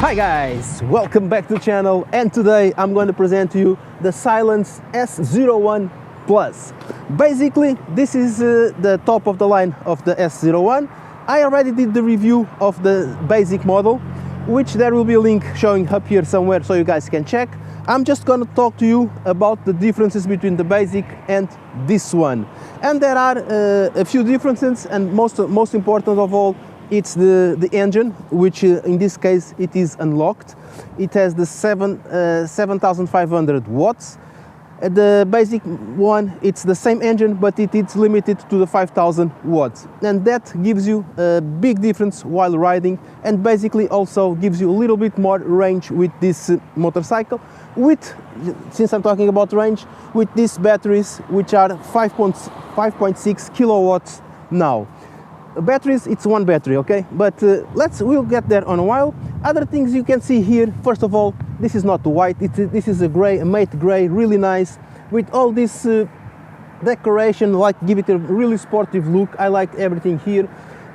Hi guys, welcome back to the channel, and today I'm going to present to you the Silence S01 Plus. Basically, this is the top of the line of the S01. I already did the review of the basic model, which there will be a link showing up here somewhere so you guys can check. I'm just going to talk to you about the differences between the basic and this one. And there are a few differences, and most important of all, it's the engine, which in this case it is unlocked. It has the 7500 watts. The basic one, it's the same engine, but it is limited to the 5000 watts, and that gives you a big difference while riding, and basically also gives you a little bit more range with this motorcycle. Since I'm talking about range, with these batteries, which are 5.6 kilowatts now. Batteries, it's one battery, okay, but we'll get there on a while. Other things you can see here, first of all, this is not white, this is a gray, a matte gray, really nice, with all this decoration, like give it a really sportive look. I like everything here.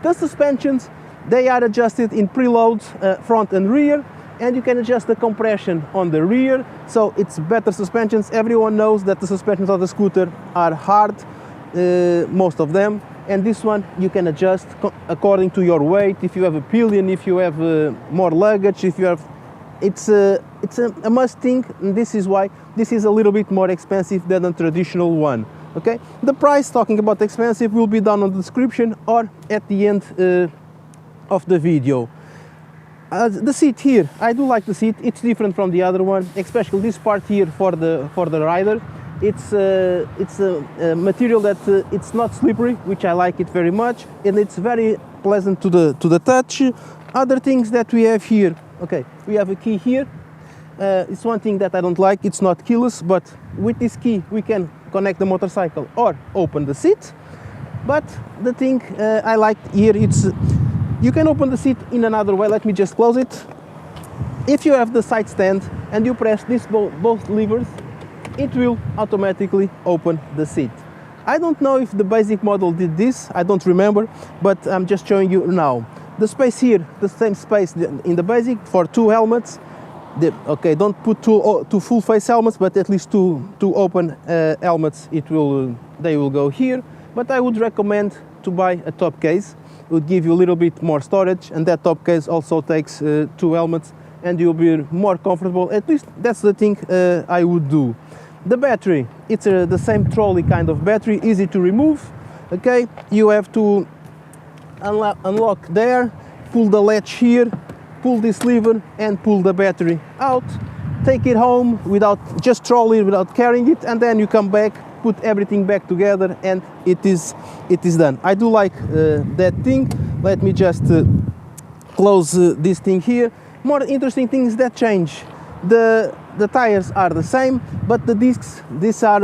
The suspensions, they are adjusted in preloads, front and rear, and you can adjust the compression on the rear, so it's better suspensions. Everyone knows that the suspensions of the scooter are hard, most of them. And this one you can adjust according to your weight, if you have a pillion, if you have more luggage, if you have... It's a must thing, and this is why this is a little bit more expensive than a traditional one, okay? The price, talking about expensive, will be down on the description or at the end of the video. The seat here, I do like the seat. It's different from the other one, especially this part here for the rider. It's a material that it's not slippery, which I like it very much, and it's very pleasant to the touch. Other things that we have here, okay, we have a key here. It's one thing that I don't like, it's not keyless, but with this key we can connect the motorcycle or open the seat. But the thing I like here, it's you can open the seat in another way. Let me just close it. If you have the side stand and you press both levers, it will automatically open the seat. I don't know if the basic model did this, I don't remember, but I'm just showing you now. The space here, the same space in the basic for two helmets. Okay, don't put two full face helmets, but at least two open helmets. They will go here. But I would recommend to buy a top case. It would give you a little bit more storage, and that top case also takes two helmets, and you'll be more comfortable. At least that's the thing I would do. The battery, it's the same trolley kind of battery, easy to remove. Okay, you have to unlock there, pull the latch here, pull this lever and pull the battery out. Take it home just trolley without carrying it, and then you come back, put everything back together, and it is done. I do like that thing. Let me just close this thing here. More interesting things that change. The tires are the same, but the discs, these are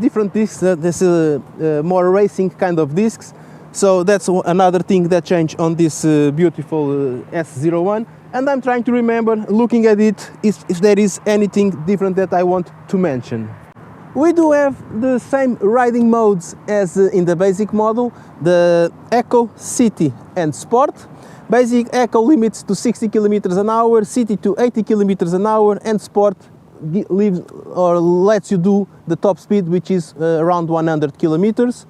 different discs. This is more racing kind of discs. So that's another thing that changed on this beautiful S01. And I'm trying to remember, looking at it, if there is anything different that I want to mention. We do have the same riding modes as in the basic model, the Eco, City and Sport. Basic Eco limits to 60 kilometers an hour, City to 80 kilometers an hour, and Sport lets you do the top speed, which is around 100 kilometers.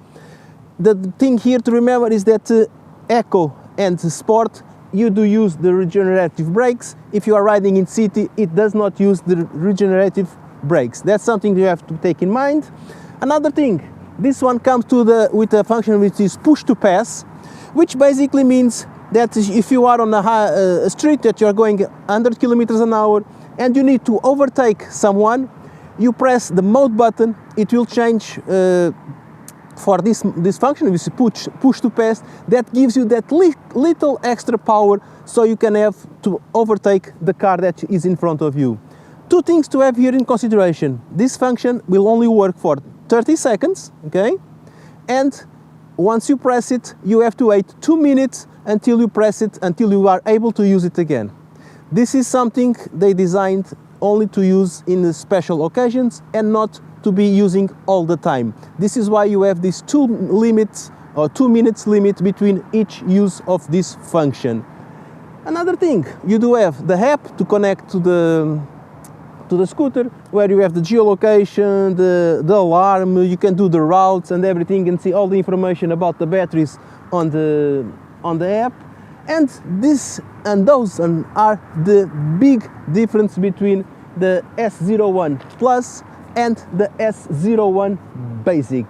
The thing here to remember is that Eco and Sport, you do use the regenerative brakes. If you are riding in City, it does not use the regenerative brakes. That's something you have to take in mind. Another thing, this one comes with a function which is push to pass, which basically means that if you are on a street that you are going 100 kilometers an hour and you need to overtake someone, you press the mode button, it will change for this function, which is push to pass. That gives you that little extra power, so you can have to overtake the car that is in front of you. Two things to have here in consideration. This function will only work for 30 seconds, okay? And once you press it, you have to wait 2 minutes until you press it, until you are able to use it again. This is something they designed only to use in special occasions and not to be using all the time. This is why you have these 2 minutes limit between each use of this function. Another thing, you do have the app to connect to the scooter, where you have the geolocation, the alarm, you can do the routes and everything and see all the information about the batteries on the app. And those are the big difference between the S01 Plus and the S01 Basic.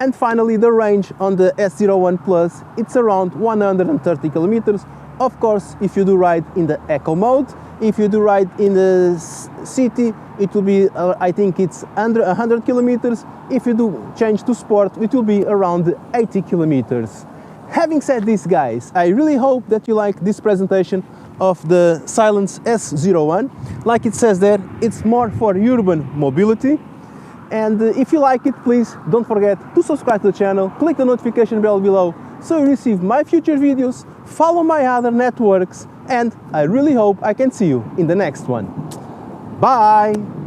And finally, the range on the S01 Plus, it's around 130 kilometers. Of course, if you do ride in the eco mode. If you do ride in the city, it will be, I think it's under 100 kilometers. If you do change to sport, it will be around 80 kilometers. Having said this, guys, I really hope that you like this presentation of the Silence S01. Like it says there, it's more for urban mobility. And if you like it, please don't forget to subscribe to the channel, click the notification bell below so you receive my future videos, follow my other networks, and I really hope I can see you in the next one. Bye!